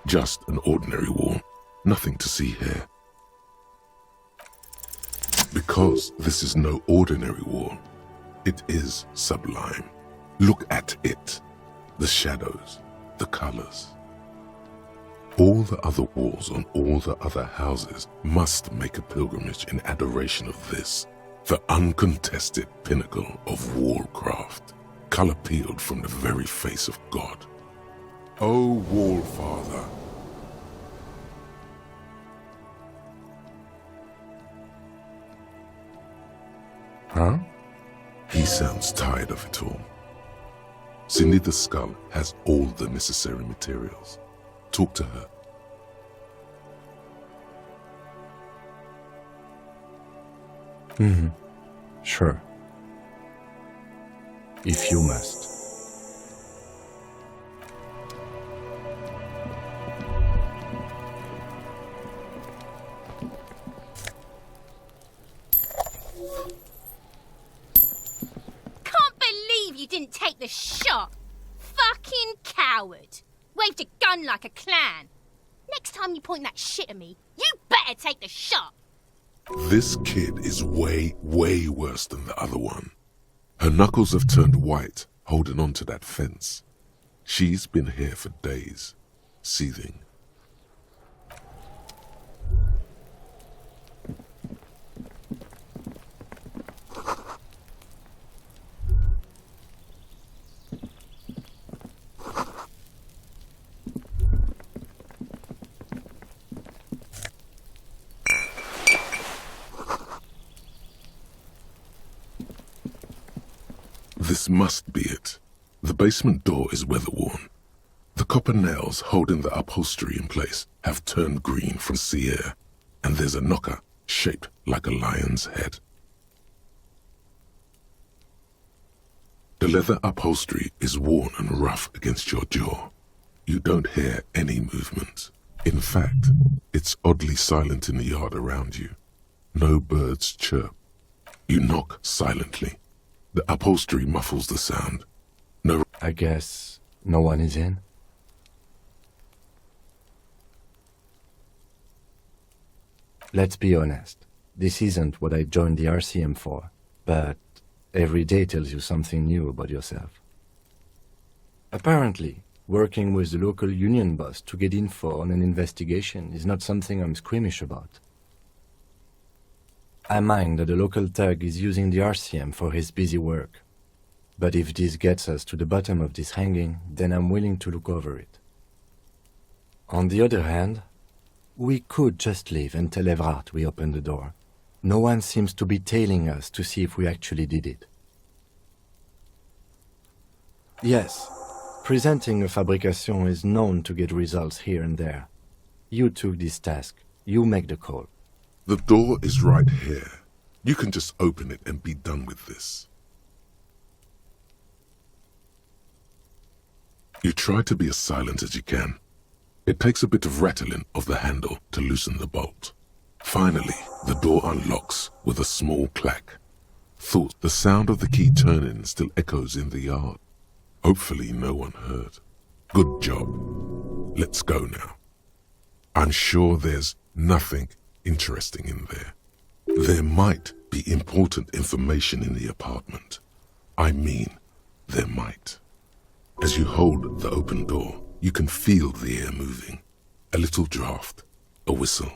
Just an ordinary wall. Nothing to see here. Because this is no ordinary wall, it is sublime. Look at it. The shadows, the colors. All the other walls on all the other houses must make a pilgrimage in adoration of this, the uncontested pinnacle of wallcraft, color peeled from the very face of God. O Wall Father. Huh? He sounds tired of it all. Cindy the Skull has all the necessary materials. Talk to her. Sure. If you must. Can't believe you didn't take the shot. Fucking coward. Waved a gun like a clown. Next time you point that shit at me, you better take the shot. This kid is way, way worse than the other one. Her knuckles have turned white, holding on to that fence. She's been here for days, seething. This must be it. The basement door is weather-worn. The copper nails holding the upholstery in place have turned green from sea air, and there's a knocker shaped like a lion's head. The leather upholstery is worn and rough against your jaw. You don't hear any movement. In fact, it's oddly silent in the yard around you. No birds chirp. You knock silently. The upholstery muffles the sound. No. I guess no one is in? Let's be honest. This isn't what I joined the RCM for, but every day tells you something new about yourself. Apparently, working with the local union boss to get info on an investigation is not something I'm squeamish about. I mind that the local thug is using the RCM for his busy work. But if this gets us to the bottom of this hanging, then I'm willing to look over it. On the other hand, we could just leave and tell Evrard we opened the door. No one seems to be tailing us to see if we actually did it. Yes, presenting a fabrication is known to get results here and there. You took this task. You make the call. The door is right here. You can just open it and be done with this. You try to be as silent as you can. It takes a bit of rattling of the handle to loosen the bolt. Finally, the door unlocks with a small clack. Thought the sound of the key turning still echoes in the yard. Hopefully no one heard. Good job. Let's go now. I'm sure there's nothing interesting in there. There might be important information in the apartment. I mean, there might. As you hold the open door, you can feel the air moving. A little draft, a whistle.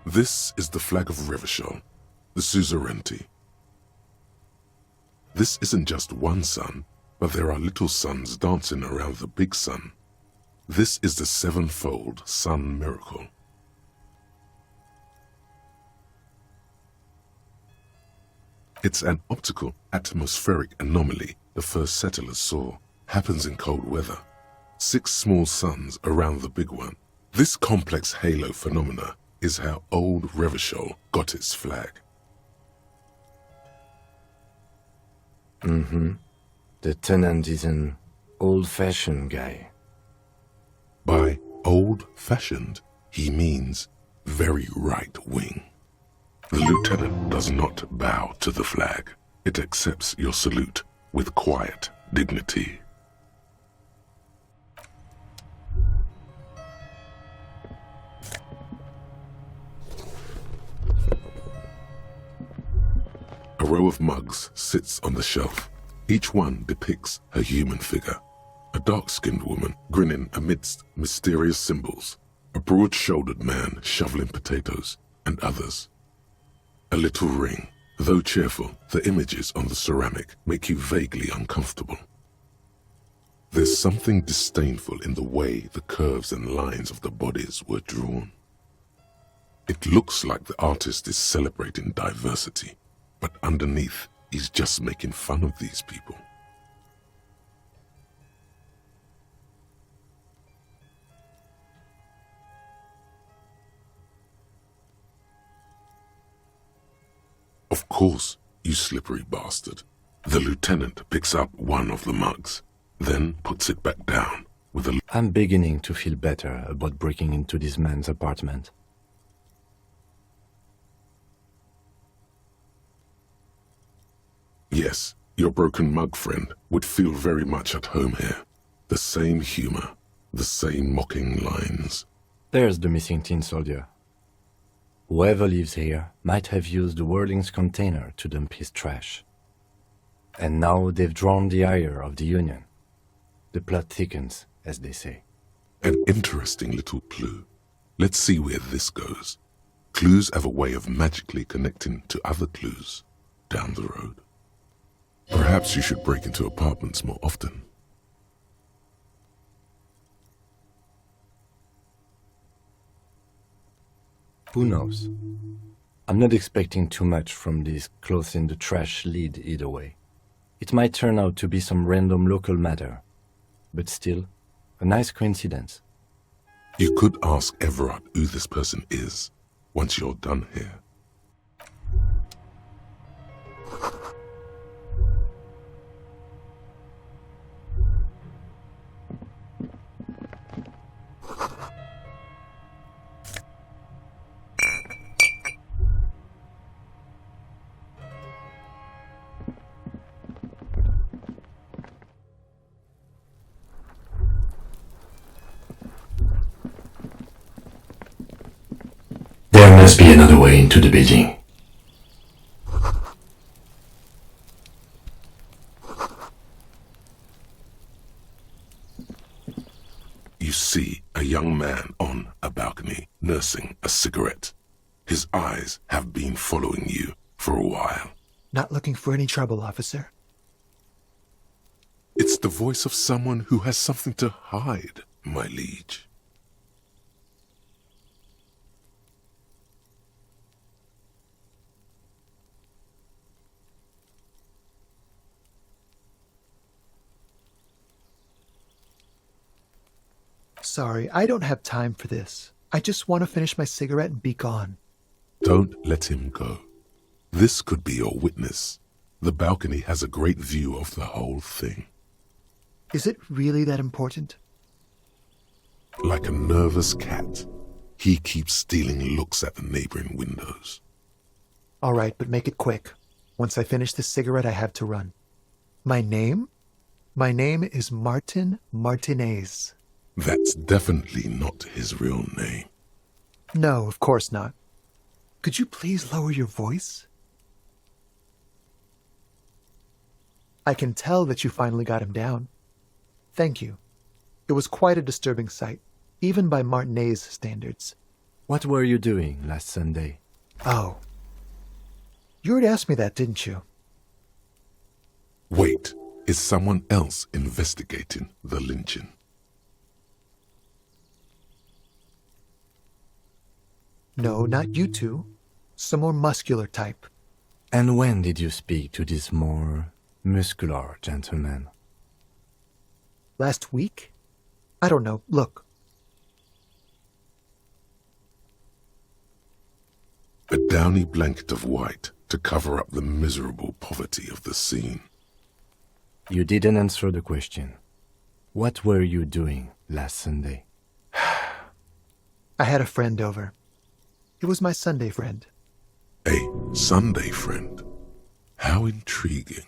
This is the flag of Revachol, the suzerainty. This isn't just one sun, but there are little suns dancing around the big sun. This is the sevenfold sun miracle. It's an optical atmospheric anomaly the first settlers saw. Happens in cold weather. 6 small suns around the big one. This complex halo phenomena is how old Revachol got its flag. The tenant is an old-fashioned guy. By old-fashioned, he means very right-wing. The lieutenant does not bow to the flag. It accepts your salute with quiet dignity. A row of mugs sits on the shelf. Each one depicts a human figure. A dark-skinned woman grinning amidst mysterious symbols. A broad-shouldered man shoveling potatoes, and others. A little ring. Though cheerful, the images on the ceramic make you vaguely uncomfortable. There's something disdainful in the way the curves and lines of the bodies were drawn. It looks like the artist is celebrating diversity, but underneath, he's just making fun of these people. Of course, you slippery bastard. The lieutenant picks up one of the mugs, then puts it back down with a... I'm beginning to feel better about breaking into this man's apartment. Yes, your broken mug friend would feel very much at home here. The same humor, the same mocking lines. There's the missing tin soldier. Whoever lives here might have used the Whirling's container to dump his trash. And now they've drawn the ire of the Union. The plot thickens, as they say. An interesting little clue. Let's see where this goes. Clues have a way of magically connecting to other clues down the road. Perhaps you should break into apartments more often. Who knows? I'm not expecting too much from this clothes in the trash lead either way. It might turn out to be some random local matter, but still, a nice coincidence. You could ask Everard who this person is once you're done here. There must be another way into the building. You see a young man on a balcony nursing a cigarette. His eyes have been following you for a while. Not looking for any trouble, officer. It's the voice of someone who has something to hide, my liege. Sorry, I don't have time for this. I just want to finish my cigarette and be gone. Don't let him go. This could be your witness. The balcony has a great view of the whole thing. Is it really that important? Like a nervous cat, he keeps stealing looks at the neighboring windows. All right, but make it quick. Once I finish this cigarette, I have to run. My name? My name is Martin Martinez. That's definitely not his real name. No, of course not. Could you please lower your voice? I can tell that you finally got him down. Thank you. It was quite a disturbing sight, even by Martinez standards. What were you doing last Sunday? Oh. You already asked me that, didn't you? Wait, is someone else investigating the lynching? No, not you two. Some more muscular type. And when did you speak to this more muscular gentleman? Last week? I don't know. Look. A downy blanket of white to cover up the miserable poverty of the scene. You didn't answer the question. What were you doing last Sunday? I had a friend over. It was my Sunday friend. A Sunday friend. How intriguing.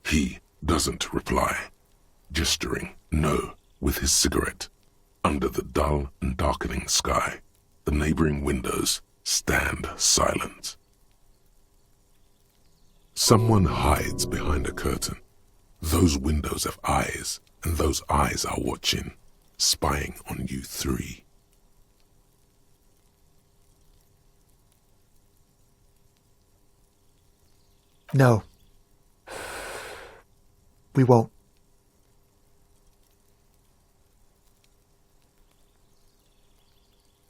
He doesn't reply, gesturing no with his cigarette. Under the dull and darkening sky, the neighboring windows stand silent. Someone hides behind a curtain. Those windows have eyes, and those eyes are watching, spying on you three. No. We won't.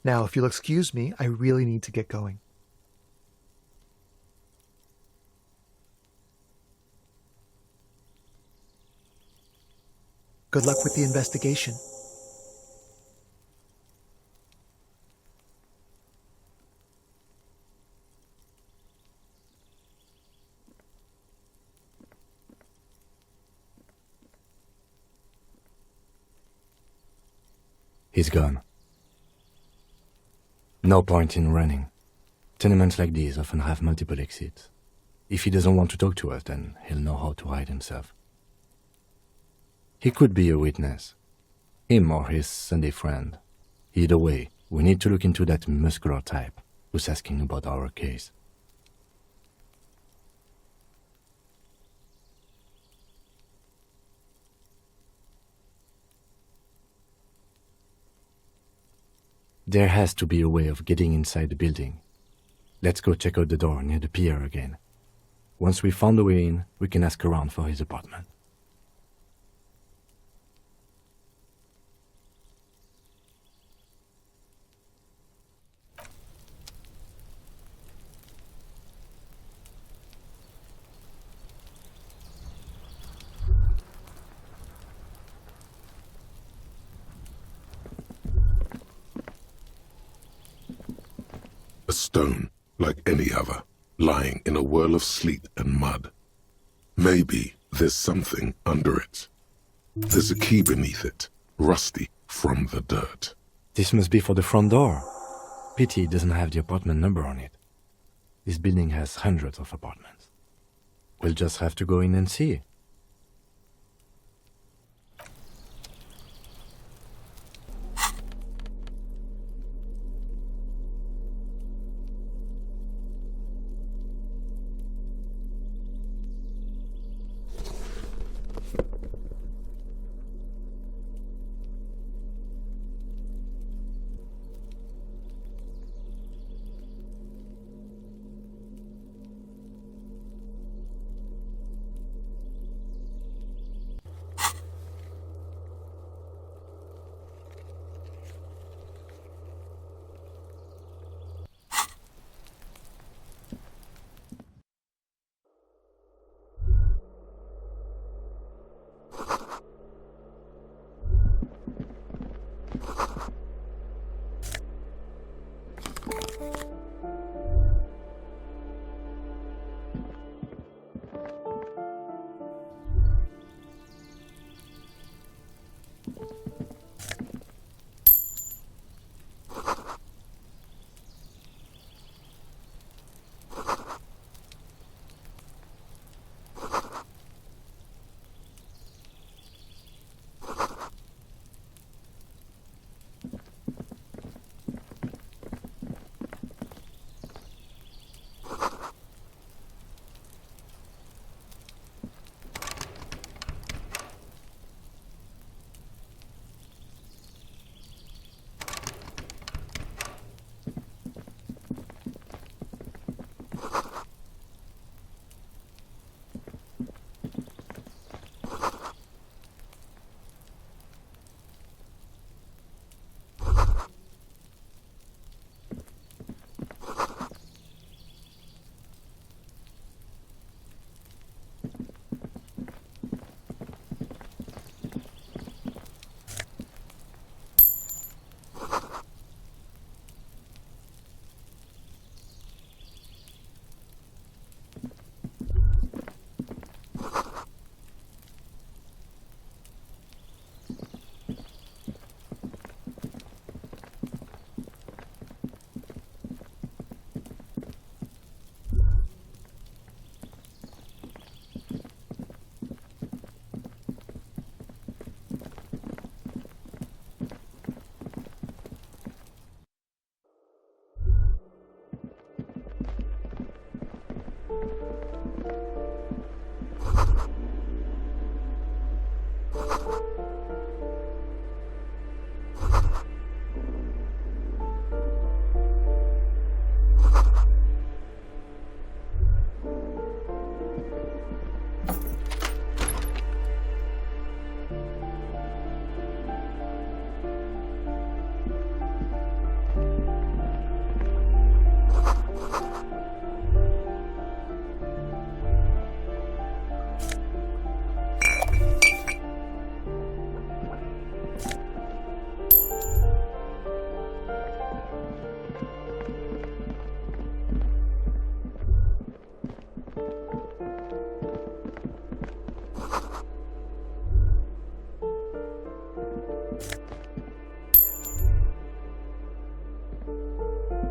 Now, if you'll excuse me, I really need to get going. Good luck with the investigation. He's gone. No point in running. Tenements like these often have multiple exits. If he doesn't want to talk to us, then he'll know how to hide himself. He could be a witness. Him or his Sunday friend. Either way, we need to look into that muscular type who's asking about our case. There has to be a way of getting inside the building. Let's go check out the door near the pier again. Once we've found a way in, we can ask around for his apartment. A stone, like any other, lying in a whirl of sleet and mud. Maybe there's something under it. There's a key beneath it, rusty from the dirt. This must be for the front door. Pity it doesn't have the apartment number on it. This building has hundreds of apartments. We'll just have to go in and see.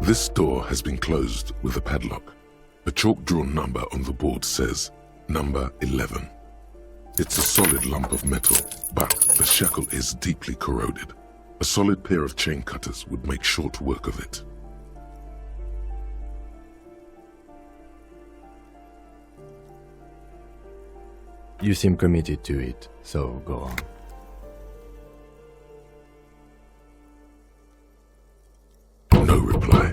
This door has been closed with a padlock. A chalk-drawn number on the board says, number 11. It's a solid lump of metal, but the shackle is deeply corroded. A solid pair of chain cutters would make short work of it. You seem committed to it, so go on. No reply.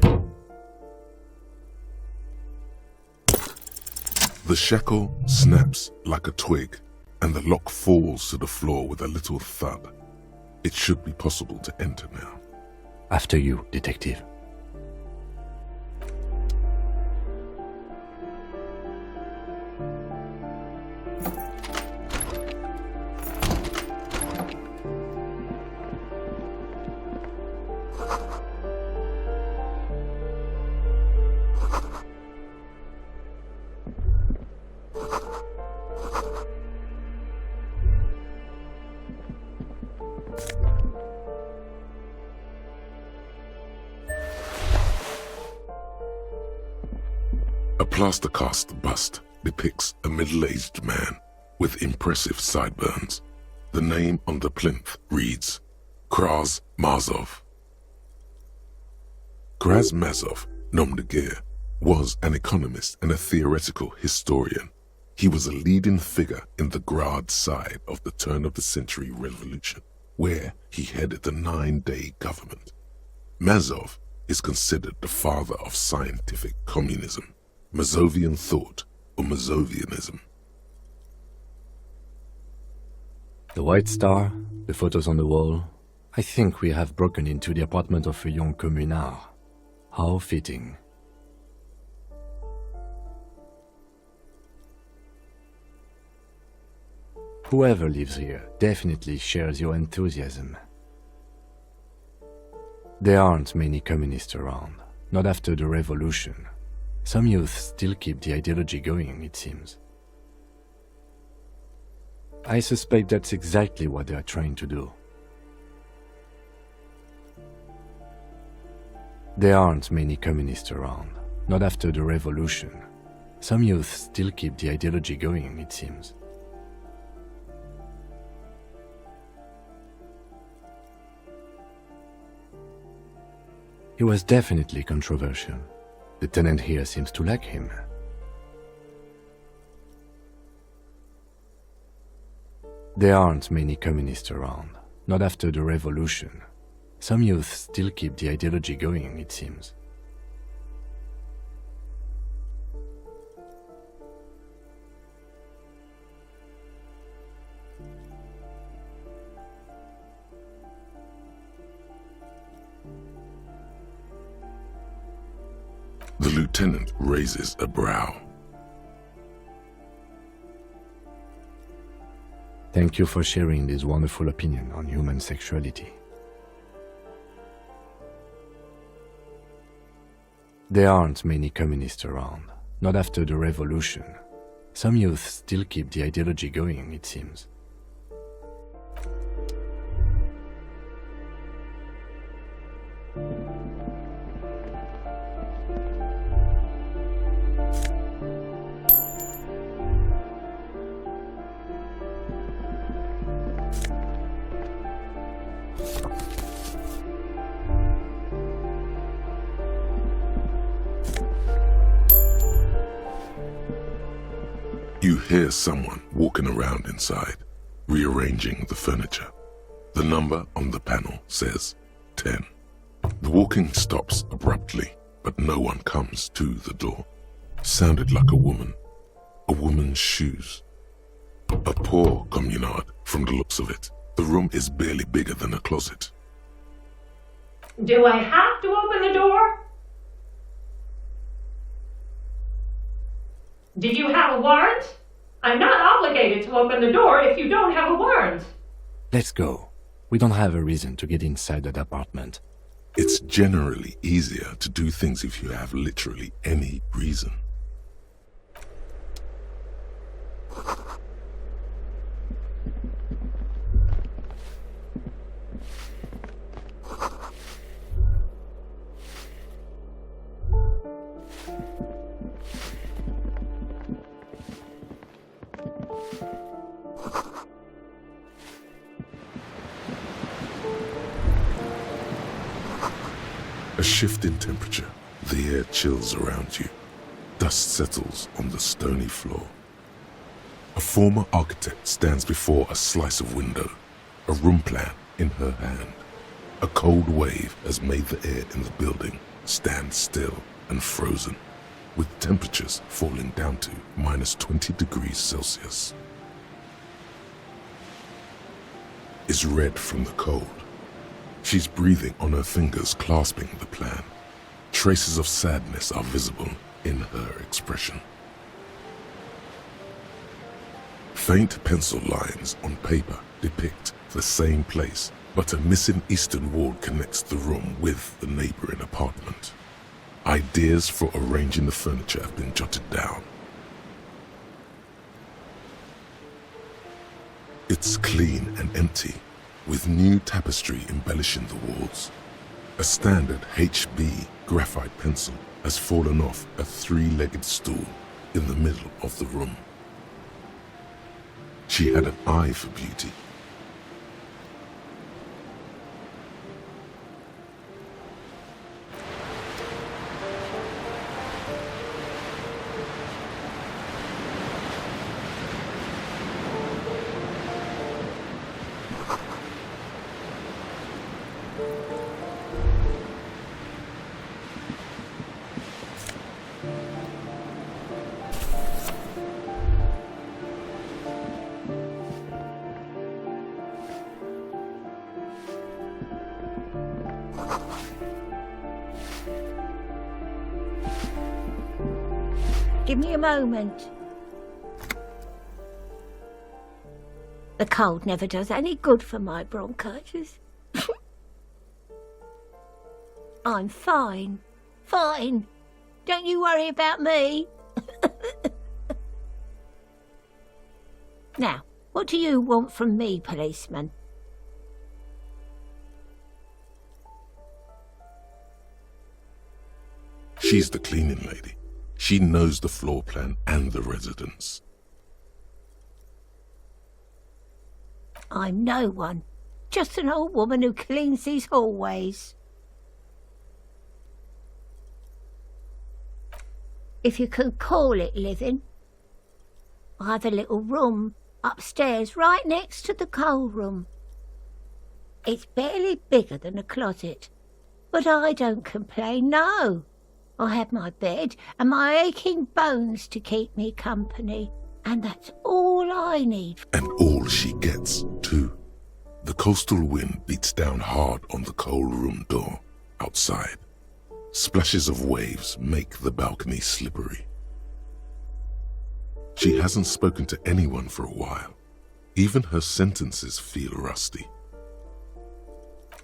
The shackle snaps like a twig, and the lock falls to the floor with a little thud. It should be possible to enter now. After you, detective. A plaster-cast bust depicts a middle-aged man with impressive sideburns. The name on the plinth reads, Kraz Mazov. Kraz Mazov, nom de guerre, was an economist and a theoretical historian. He was a leading figure in the Grad side of the turn-of-the-century revolution, where he headed the 9-day government. Mazov is considered the father of scientific communism, Mazovian thought, or Mazovianism. The white star, the photos on the wall. I think we have broken into the apartment of a young communard. How fitting. Whoever lives here definitely shares your enthusiasm. There aren't many communists around, not after the revolution. Some youth still keep the ideology going, it seems. I suspect that's exactly what they are trying to do. There aren't many communists around, not after the revolution. Some youth still keep the ideology going, it seems. He was definitely controversial. The tenant here seems to like him. There aren't many communists around, not after the revolution. Some youth still keep the ideology going, it seems. The lieutenant raises a brow. Thank you for sharing this wonderful opinion on human sexuality. There aren't many communists around, not after the revolution. Some youth still keep the ideology going, it seems. You hear someone walking around inside, rearranging the furniture. The number on the panel says 10. The walking stops abruptly, but no one comes to the door. Sounded like a woman's shoes. A poor communard from the looks of it. The room is barely bigger than a closet. Do I have to open the door? Did you have a warrant? I'm not obligated to open the door if you don't have a warrant. Let's go. We don't have a reason to get inside that apartment. It's generally easier to do things if you have literally any reason. A shift in temperature. The air chills around you. Dust settles on the stony floor. A former architect stands before a slice of window, a room plan in her hand. A cold wave has made the air in the building stand still and frozen, with temperatures falling down to -20 degrees Celsius. Is red from the cold. She's breathing on her fingers, clasping the plan. Traces of sadness are visible in her expression. Faint pencil lines on paper depict the same place, but a missing eastern wall connects the room with the neighboring apartment. Ideas for arranging the furniture have been jotted down. It's clean and empty, with new tapestry embellishing the walls. A standard HB graphite pencil has fallen off a three-legged stool in the middle of the room. She had an eye for beauty. Give me a moment. The cold never does any good for my bronchitis. I'm fine. Fine. Don't you worry about me. Now, what do you want from me, policeman? She's the cleaning lady. She knows the floor plan and the residence. I'm no one. Just an old woman who cleans these hallways. If you can call it living. I have a little room upstairs right next to the coal room. It's barely bigger than a closet, but I don't complain, no. I have my bed and my aching bones to keep me company, and that's all I need. And all she gets, too. The coastal wind beats down hard on the coal room door outside. Splashes of waves make the balcony slippery. She hasn't spoken to anyone for a while. Even her sentences feel rusty.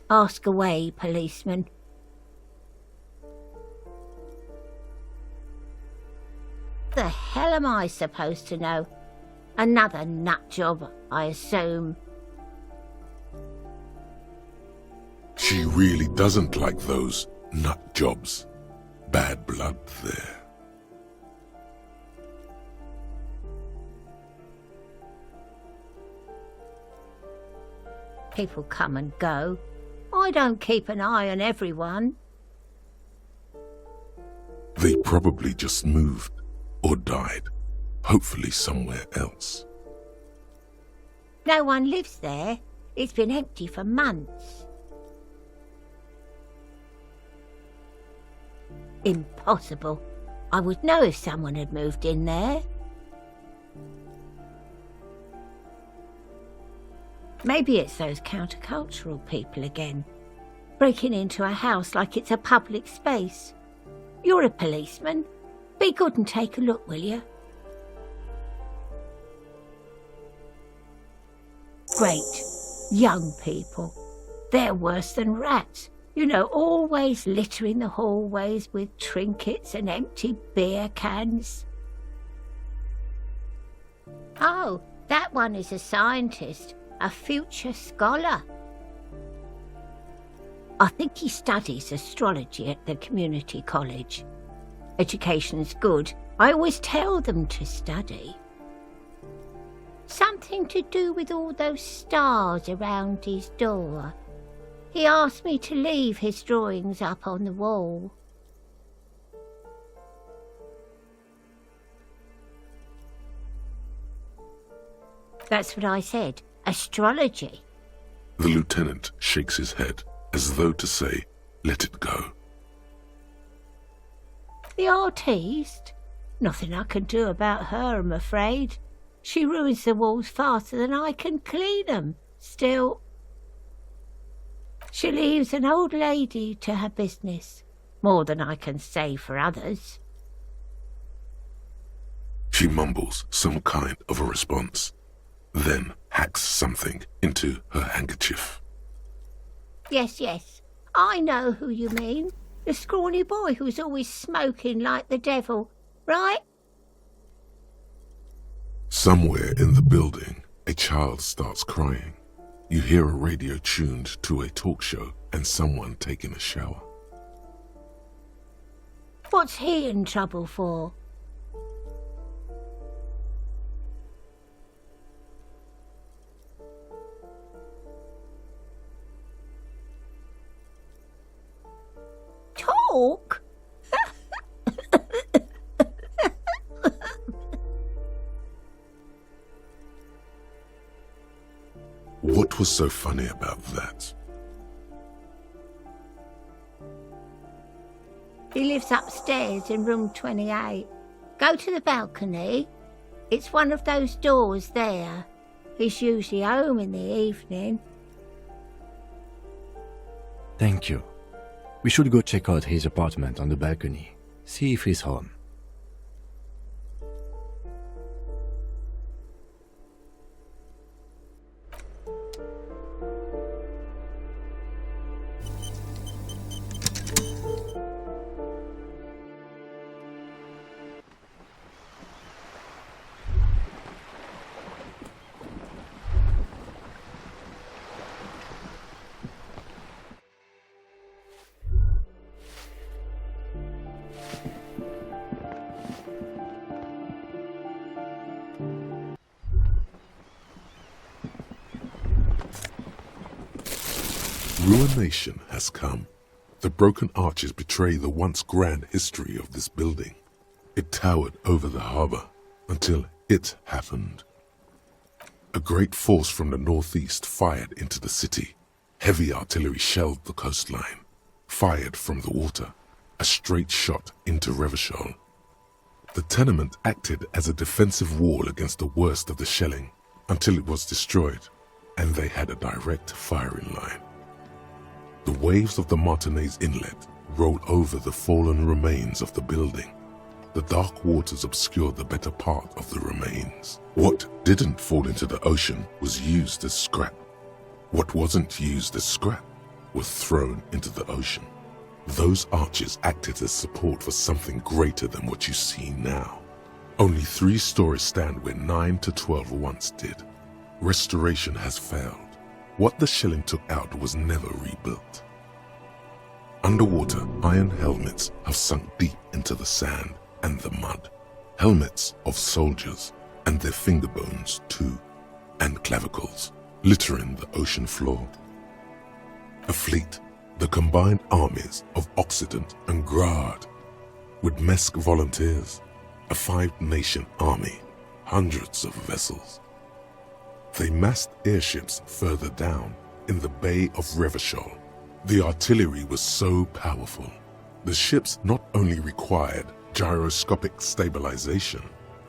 Ask away, policeman. The hell am I supposed to know? Another nut job, I assume. She really doesn't like those nut jobs. Bad blood there. People come and go. I don't keep an eye on everyone. They probably just moved or died, hopefully somewhere else. No one lives there. It's been empty for months. Impossible. I would know if someone had moved in there. Maybe it's those countercultural people again, breaking into a house like it's a public space. You're a policeman. Be good and take a look, will you? Great. Young people. They're worse than rats. You know, always littering the hallways with trinkets and empty beer cans. Oh, that one is a scientist, a future scholar. I think he studies astrology at the community college. Education's good. I always tell them to study. Something to do with all those stars around his door. He asked me to leave his drawings up on the wall. That's what I said. Astrology. The lieutenant shakes his head, as though to say, let it go. The artiste? Nothing I can do about her, I'm afraid. She ruins the walls faster than I can clean them. Still, she leaves an old lady to her business. More than I can say for others. She mumbles some kind of a response, then hacks something into her handkerchief. Yes, I know who you mean. The scrawny boy who's always smoking like the devil, right? Somewhere in the building, a child starts crying. You hear a radio tuned to a talk show and someone taking a shower. What's he in trouble for? Talk? What was so funny about that? He lives upstairs in room 28. Go to the balcony. It's one of those doors there. He's usually home in the evening. Thank you. We should go check out his apartment on the balcony. See if he's home. Ruination has come. The broken arches betray the once grand history of this building. It towered over the harbour until it happened. A great force from the northeast fired into the city. Heavy artillery shelled the coastline. Fired from the water, a straight shot into Revachol. The tenement acted as a defensive wall against the worst of the shelling until it was destroyed, and they had a direct firing line. The waves of the Martinez Inlet rolled over the fallen remains of the building. The dark waters obscured the better part of the remains. What didn't fall into the ocean was used as scrap. What wasn't used as scrap was thrown into the ocean. Those arches acted as support for something greater than what you see now. Only 3 stories stand where 9 to 12 once did. Restoration has failed. What the shelling took out was never rebuilt. Underwater, iron helmets have sunk deep into the sand and the mud. Helmets of soldiers, and their finger bones too, and clavicles, littering the ocean floor. A fleet, the combined armies of Occident and Grad, with Mesk volunteers, a 5-nation army, hundreds of vessels. They massed airships further down in the Bay of Revachol. The artillery was so powerful. The ships not only required gyroscopic stabilization,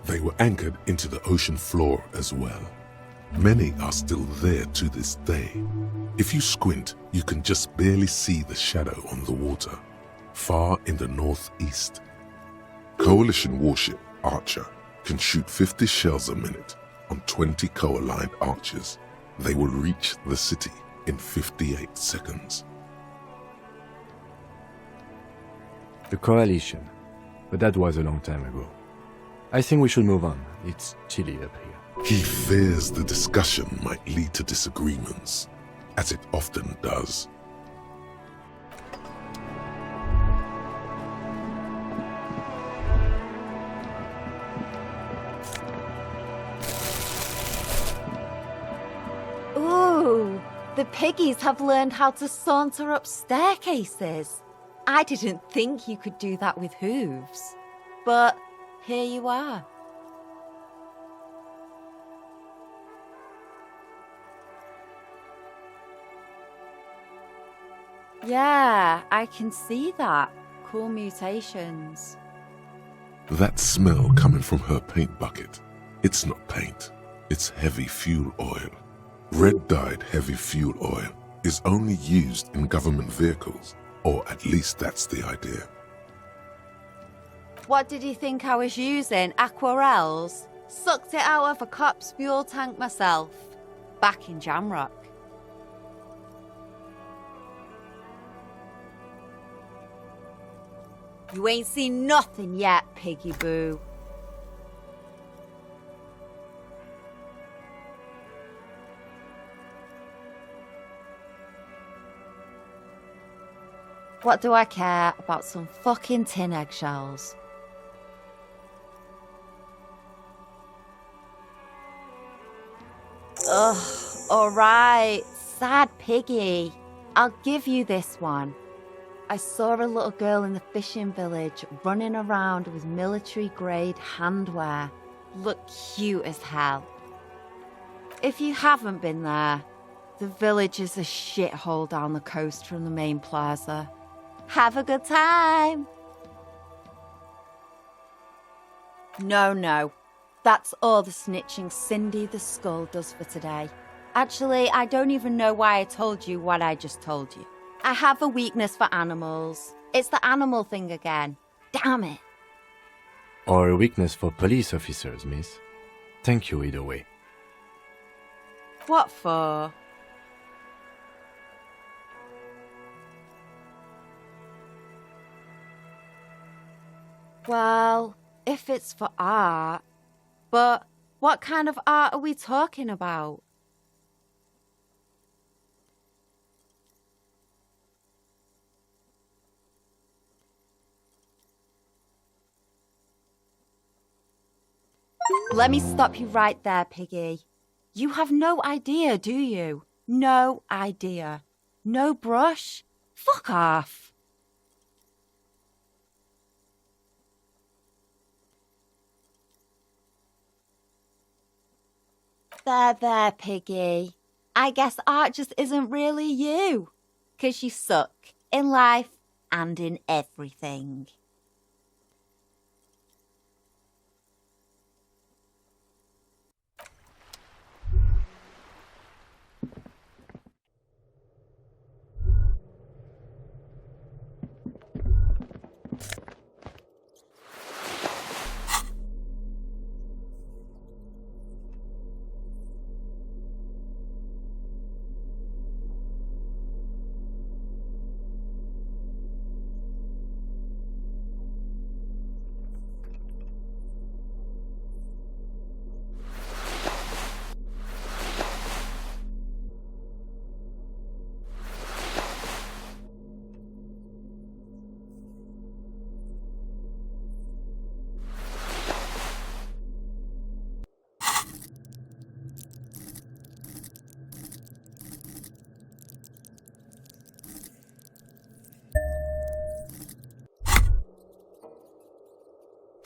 they were anchored into the ocean floor as well. Many are still there to this day. If you squint, you can just barely see the shadow on the water, far in the northeast. Coalition warship Archer can shoot 50 shells a minute on 20 co-aligned arches. They will reach the city in 58 seconds. The Coalition. But that was a long time ago. I think we should move on. It's chilly up here. He fears the discussion might lead to disagreements, as it often does. Ooh, the The piggies have learned how to saunter up staircases. I didn't think you could do that with hooves. But here you are. Yeah, I can see that. Cool mutations. That smell coming from her paint bucket. It's not paint. It's heavy fuel oil. Red-dyed heavy fuel oil is only used in government vehicles, or at least that's the idea. What did you think I was using? Aquarels? Sucked it out of a cop's fuel tank myself. Back in Jamrock. You ain't seen nothing yet, Piggy Boo. What do I care about some fucking tin eggshells? Ugh, alright, sad piggy. I'll give you this one. I saw a little girl in the fishing village running around with military-grade handwear. Looked cute as hell. If you haven't been there, the village is a shithole down the coast from the main plaza. Have a good time! No. That's all the snitching Cindy the Skull does for today. Actually, I don't even know why I told you what I just told you. I have a weakness for animals. It's the animal thing again. Damn it. Or a weakness for police officers, miss. Thank you either way. What for? Well, if it's for art. But what kind of art are we talking about? Let me stop you right there, Piggy. You have no idea, do you? No idea. No brush? Fuck off. There, Piggy. I guess art just isn't really you. 'Cause you suck in life and in everything.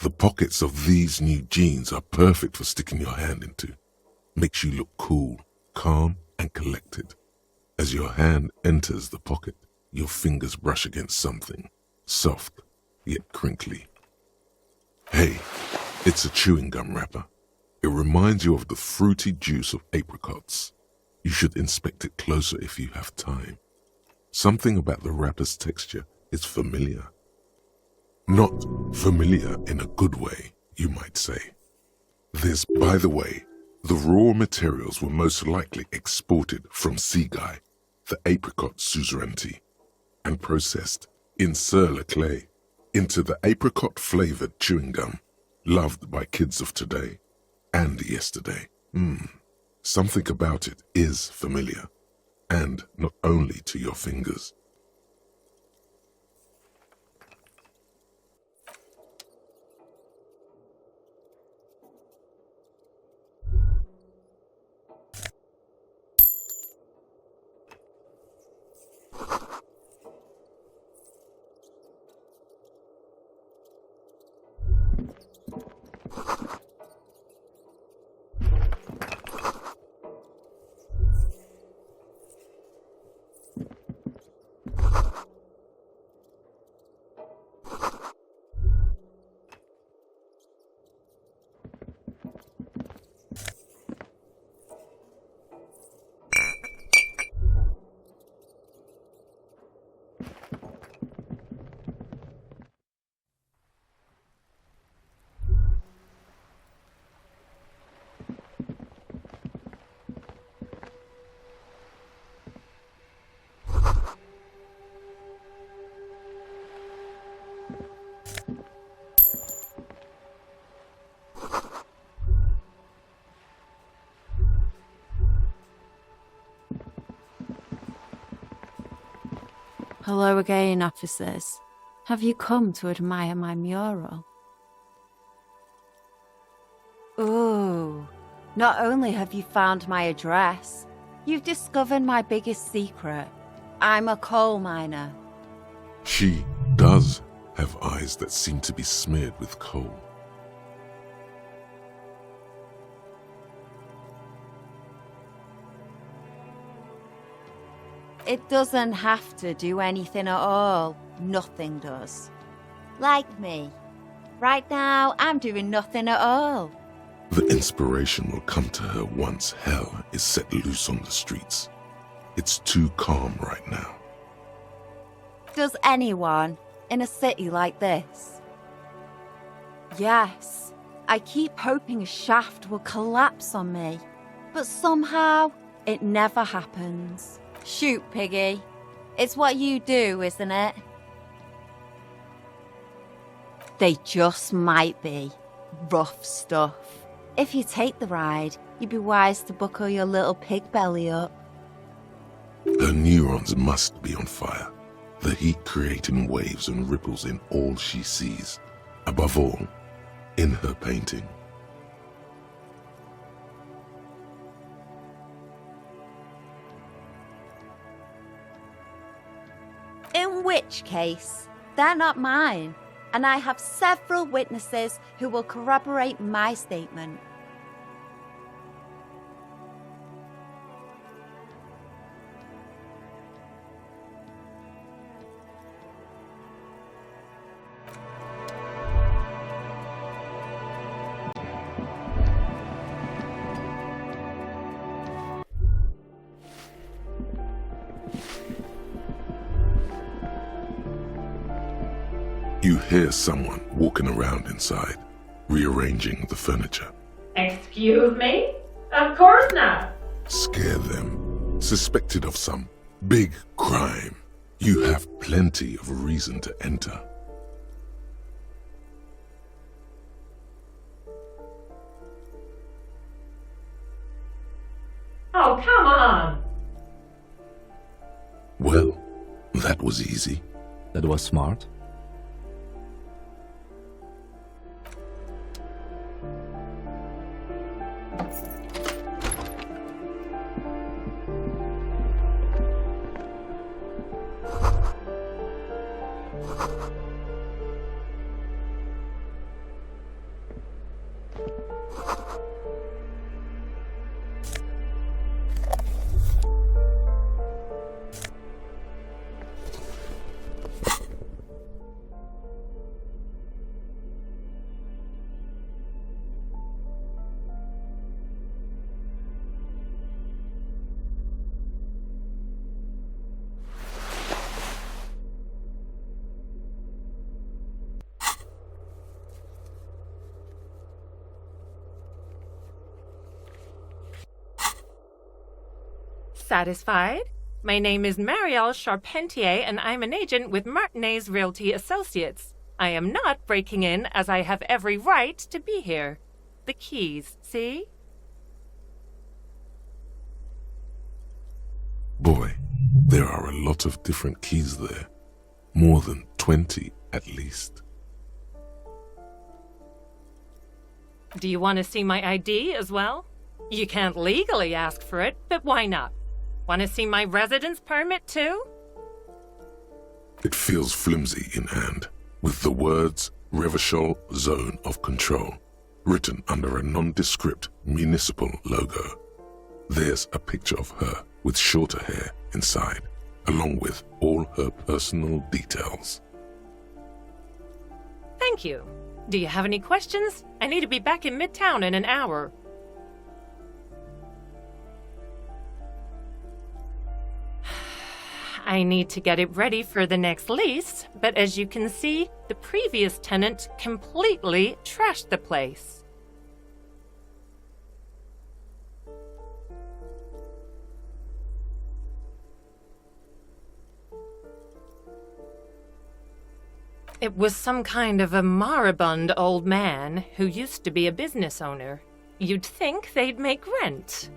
The pockets of these new jeans are perfect for sticking your hand into. Makes you look cool, calm, and collected. As your hand enters the pocket, your fingers brush against something, soft, yet crinkly. Hey, it's a chewing gum wrapper. It reminds you of the fruity juice of apricots. You should inspect it closer if you have time. Something about the wrapper's texture is familiar. Not familiar in a good way, you might say. By the way, the raw materials were most likely exported from Seaguy, the apricot suzerainty, and processed in sur-le-clay into the apricot-flavored chewing gum, loved by kids of today and yesterday. Something about it is familiar, and not only to your fingers. Hello again, officers. Have you come to admire my mural? Ooh, not only have you found my address, you've discovered my biggest secret. I'm a coal miner. She does have eyes that seem to be smeared with coal. It doesn't have to do anything at all. Nothing does. Like me. Right now, I'm doing nothing at all. The inspiration will come to her once hell is set loose on the streets. It's too calm right now. Does anyone in a city like this? Yes, I keep hoping a shaft will collapse on me, but somehow it never happens. Shoot, Piggy. It's what you do, isn't it? They just might be. Rough stuff. If you take the ride, you'd be wise to buckle your little pig belly up. Her neurons must be on fire, the heat creating waves and ripples in all she sees. Above all, in her painting. In which case, they're not mine, and I have several witnesses who will corroborate my statement. You hear someone walking around inside, rearranging the furniture. Excuse me? Of course not. Scare them. Suspected of some big crime. You have plenty of reason to enter. Oh, come on. Well, that was easy. That was smart. Satisfied? My name is Marielle Charpentier, and I'm an agent with Martinez Realty Associates. I am not breaking in, as I have every right to be here. The keys, see? Boy, there are a lot of different keys there. More than 20 at least. Do you want to see my ID as well? You can't legally ask for it, but why not? Want to see my residence permit too? It feels flimsy in hand, with the words Revachol Zone of Control written under a nondescript municipal logo. There's a picture of her with shorter hair inside, along with all her personal details. Thank you. Do you have any questions? I need to be back in Midtown in an hour. I need to get it ready for the next lease, but as you can see, the previous tenant completely trashed the place. It was some kind of a moribund old man who used to be a business owner. You'd think they'd make rent.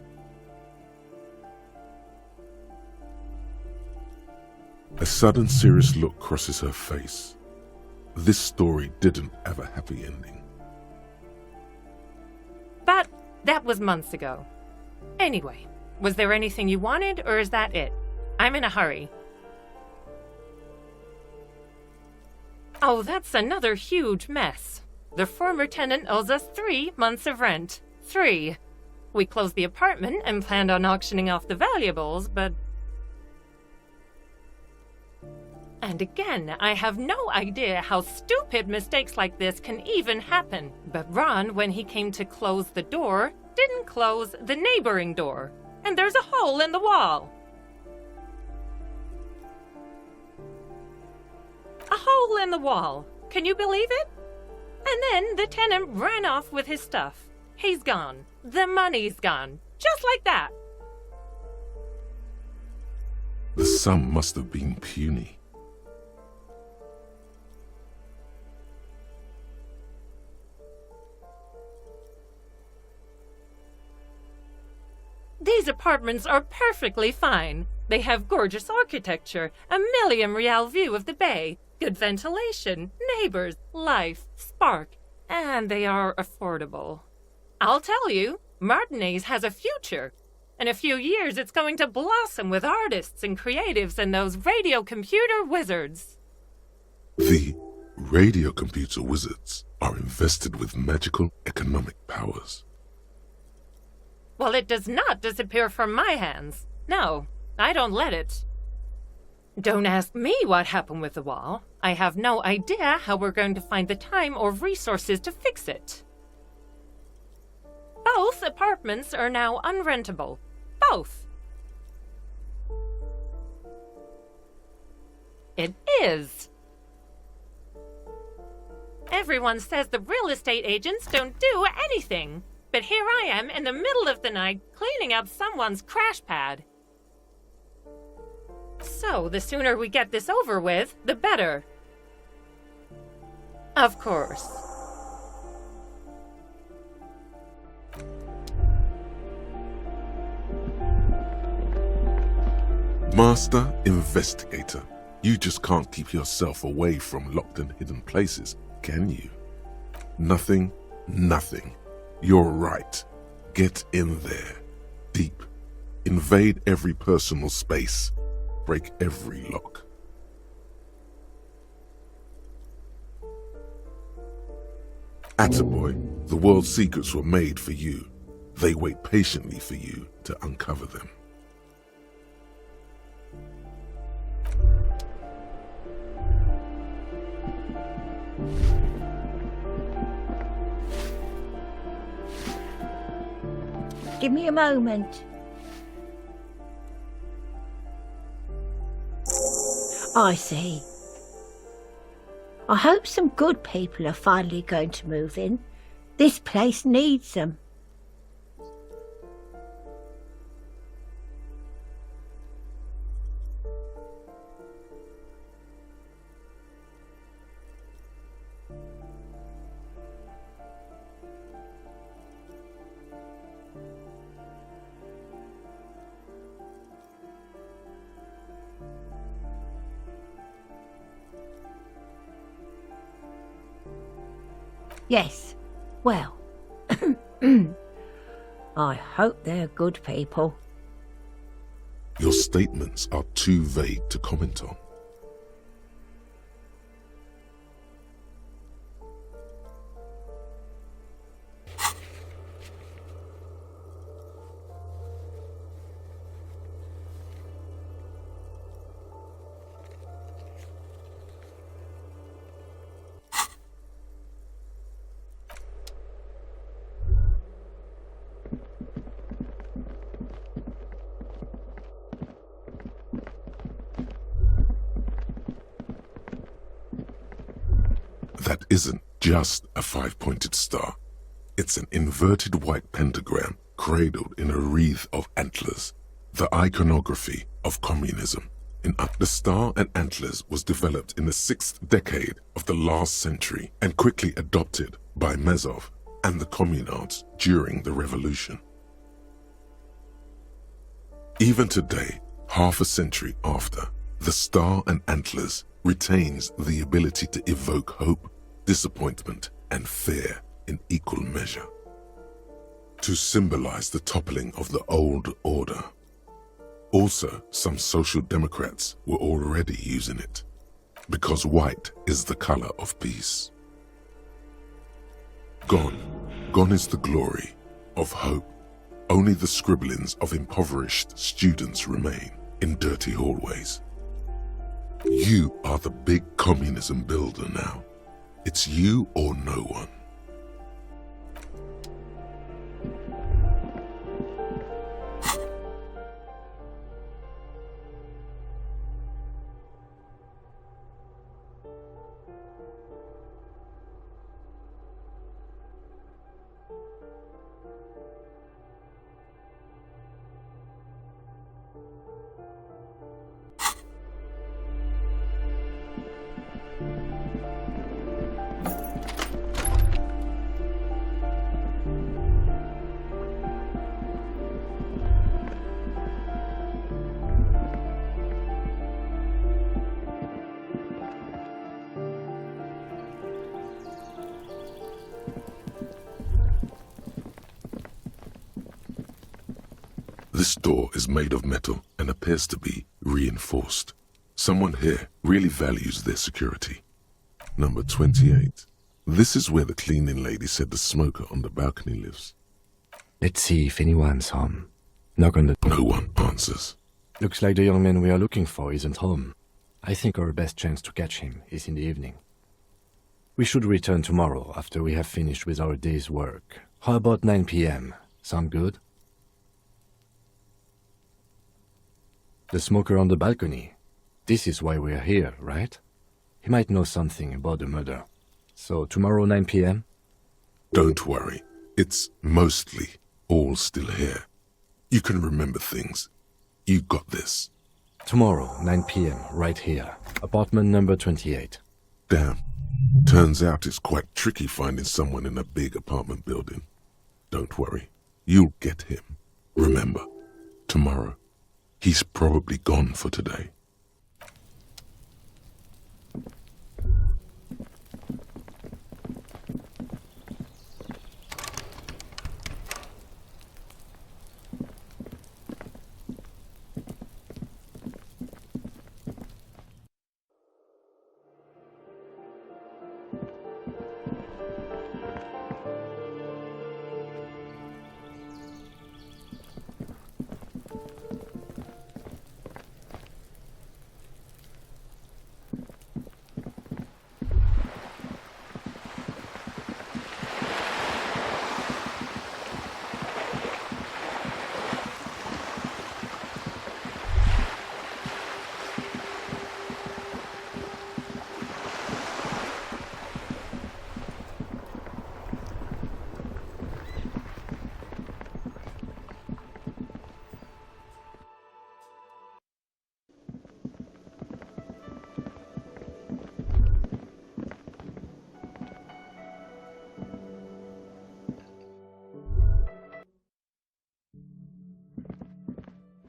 A sudden serious look crosses her face. This story didn't have a happy ending. But that was months ago. Anyway, was there anything you wanted, or is that it? I'm in a hurry. Oh, that's another huge mess. The former tenant owes us 3 months of rent. 3. We closed the apartment and planned on auctioning off the valuables, but... And again, I have no idea how stupid mistakes like this can even happen. But Ron, when he came to close the door, didn't close the neighboring door. And there's a hole in the wall. A hole in the wall. Can you believe it? And then the tenant ran off with his stuff. He's gone. The money's gone. Just like that. The sum must have been puny. These apartments are perfectly fine. They have gorgeous architecture, a million-real view of the bay, good ventilation, neighbors, life, spark, and they are affordable. I'll tell you, Martinez has a future. In a few years, it's going to blossom with artists and creatives and those radio computer wizards. The radio computer wizards are invested with magical economic powers. Well, it does not disappear from my hands. No, I don't let it. Don't ask me what happened with the wall. I have no idea how we're going to find the time or resources to fix it. Both apartments are now unrentable. Both. It is. Everyone says the real estate agents don't do anything. But here I am in the middle of the night cleaning up someone's crash pad. So, the sooner we get this over with, the better. Of course. Master Investigator, you just can't keep yourself away from locked and hidden places, can you? Nothing. You're right. Get in there. Deep. Invade every personal space. Break every lock. Attaboy, the world's secrets were made for you. They wait patiently for you to uncover them. Give me a moment. I see. I hope some good people are finally going to move in. This place needs them. Yes, well, I hope they're good people. Your statements are too vague to comment on. That isn't just a 5-pointed star. It's an inverted white pentagram cradled in a wreath of antlers, the iconography of communism. The star and antlers was developed in the 6th decade of the last century and quickly adopted by Mazov and the communards during the revolution. Even today, half a century after, The star and antlers retains the ability to evoke hope, disappointment, and fear in equal measure, to symbolize the toppling of the old order. Also, some social democrats were already using it, because white is the color of peace. Gone is the glory of hope. Only the scribblings of impoverished students remain in dirty hallways. You are the big communism builder now. It's you or no one. This door is made of metal and appears to be reinforced. Someone here really values their security. Number 28. This is where the cleaning lady said the smoker on the balcony lives. Let's see if anyone's home. Knock on the door. No one answers. Looks like the young man we are looking for isn't home. I think our best chance to catch him is in the evening. We should return tomorrow after we have finished with our day's work. How about 9 p.m.? Sound good? The smoker on the balcony. This is why we're here, right? He might know something about the murder. So tomorrow 9 p.m.? Don't worry. It's mostly all still here. You can remember things. You got this. Tomorrow, 9 p.m., right here. Apartment number 28. Damn. Turns out it's quite tricky finding someone in a big apartment building. Don't worry. You'll get him. Remember, tomorrow. He's probably gone for today.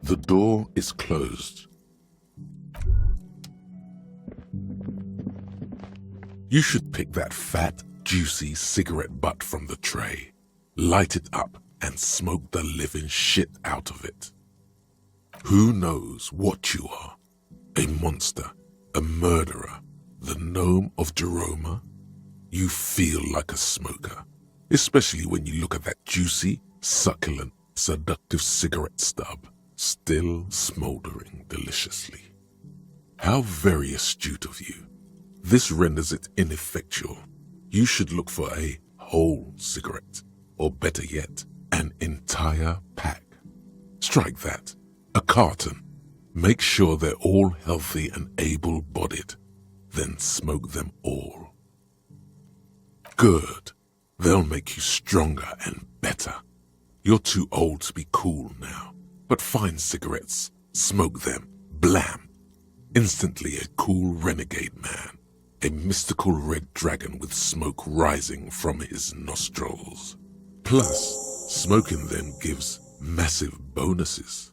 The door is closed. You should pick that fat, juicy cigarette butt from the tray, light it up, and smoke the living shit out of it. Who knows what you are? A monster, a murderer, the gnome of Jeroma? You feel like a smoker, especially when you look at that juicy, succulent, seductive cigarette stub, still smoldering deliciously. How very astute of you. This renders it ineffectual. You should look for a whole cigarette, or better yet, an entire pack. Strike that. A carton. Make sure they're all healthy and able-bodied. Then smoke them all. Good. They'll make you stronger and better. You're too old to be cool now. But find cigarettes, smoke them, blam. Instantly a cool renegade man. A mystical red dragon with smoke rising from his nostrils. Plus, smoking them gives massive bonuses.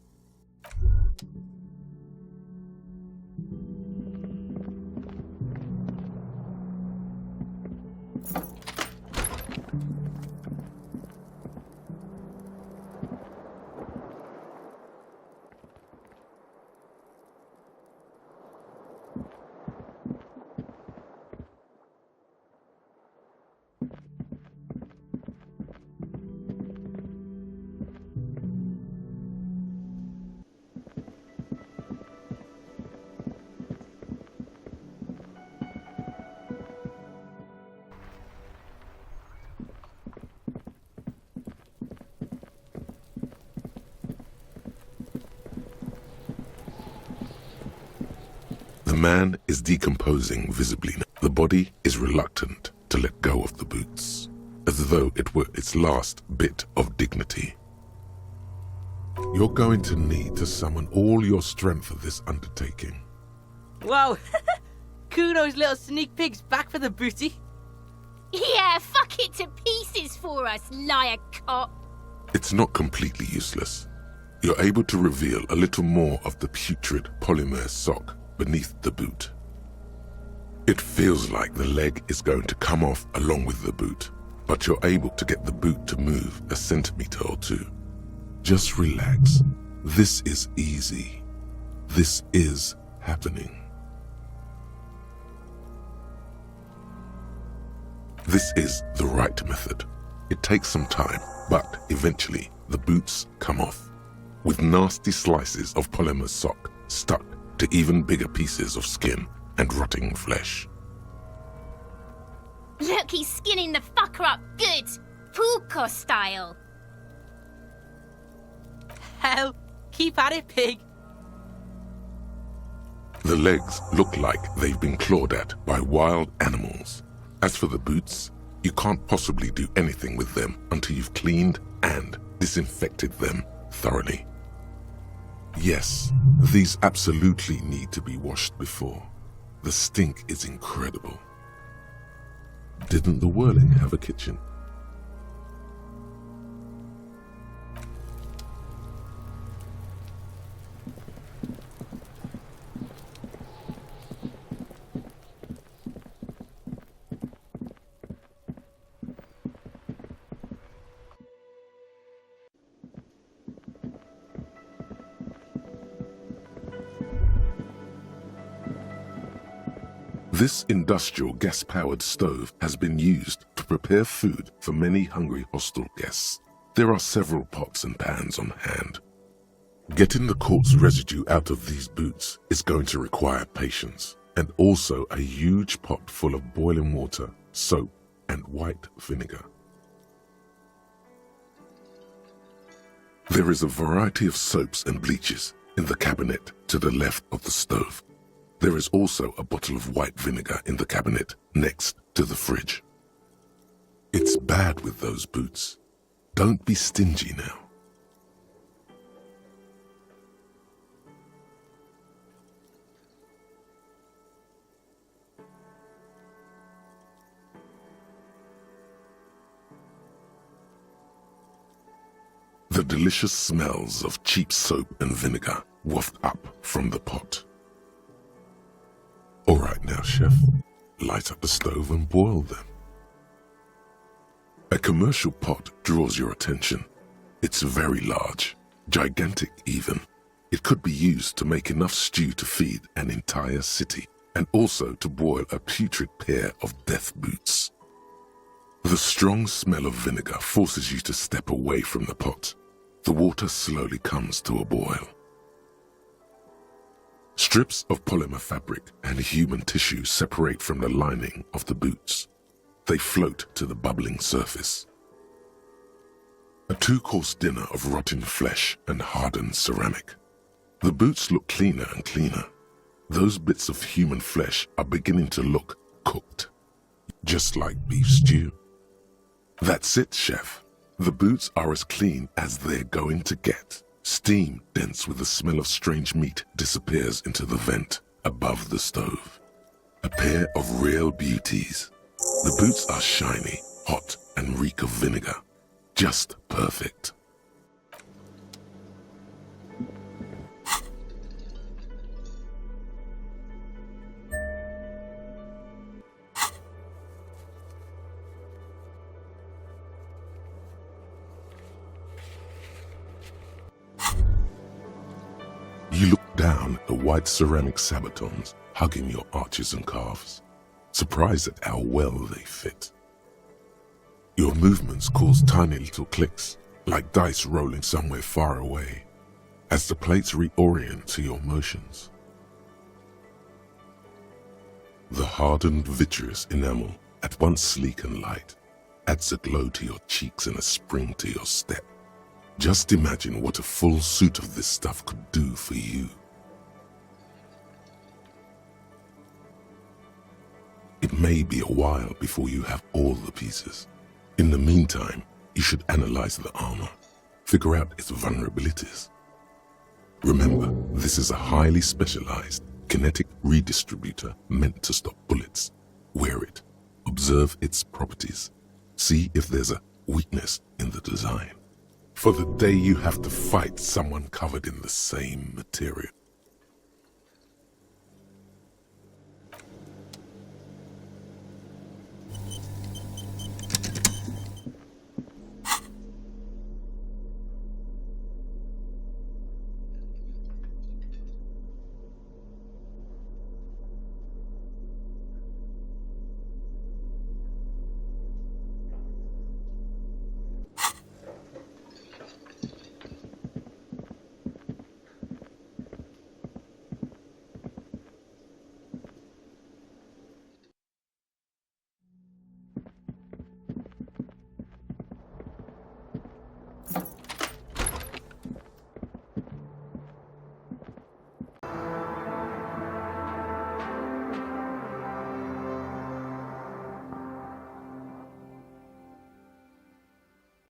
The man is decomposing visibly. The body is reluctant to let go of the boots, as though it were its last bit of dignity. You're going to need to summon all your strength for this undertaking. Wow, Kuno's little sneak pig's back for the booty. Yeah, fuck it to pieces for us, liar cop. It's not completely useless. You're able to reveal a little more of the putrid polymer sock beneath the boot. It feels like the leg is going to come off along with the boot, but you're able to get the boot to move a centimeter or two. Just relax. This is easy. This is happening. This is the right method. It takes some time, but eventually the boots come off, with nasty slices of polymer sock stuck to even bigger pieces of skin and rotting flesh. Look, he's skinning the fucker up good. Puko style. Hell, keep at it, pig. The legs look like they've been clawed at by wild animals. As for the boots, you can't possibly do anything with them until you've cleaned and disinfected them thoroughly. Yes, these absolutely need to be washed before. The stink is incredible. Didn't the Whirling have a kitchen? This industrial gas-powered stove has been used to prepare food for many hungry hostel guests. There are several pots and pans on hand. Getting the corpse residue out of these boots is going to require patience, and also a huge pot full of boiling water, soap, and white vinegar. There is a variety of soaps and bleaches in the cabinet to the left of the stove. There is also a bottle of white vinegar in the cabinet next to the fridge. It's bad with those boots. Don't be stingy now. The delicious smells of cheap soap and vinegar waft up from the pot. All right now, chef, light up the stove and boil them. A commercial pot draws your attention. It's very large, gigantic even. It could be used to make enough stew to feed an entire city, and also to boil a putrid pair of death boots. The strong smell of vinegar forces you to step away from the pot. The water slowly comes to a boil. Strips of polymer fabric and human tissue separate from the lining of the boots. They float to the bubbling surface. A two-course dinner of rotten flesh and hardened ceramic. The boots look cleaner and cleaner. Those bits of human flesh are beginning to look cooked, just like beef stew. That's it, chef. The boots are as clean as they're going to get. Steam, dense with the smell of strange meat, disappears into the vent above the stove. A pair of real beauties. The boots are shiny, hot, and reek of vinegar. Just perfect. down at the white ceramic sabatons hugging your arches and calves, surprised at how well they fit. Your movements cause tiny little clicks, like dice rolling somewhere far away, as the plates reorient to your motions. The hardened vitreous enamel, at once sleek and light, adds a glow to your cheeks and a spring to your step. Just imagine what a full suit of this stuff could do for you. It may be a while before you have all the pieces. In the meantime, you should analyze the armor, figure out its vulnerabilities. Remember, this is a highly specialized kinetic redistributor meant to stop bullets. Wear it, observe its properties, see if there's a weakness in the design. For the day you have to fight someone covered in the same material.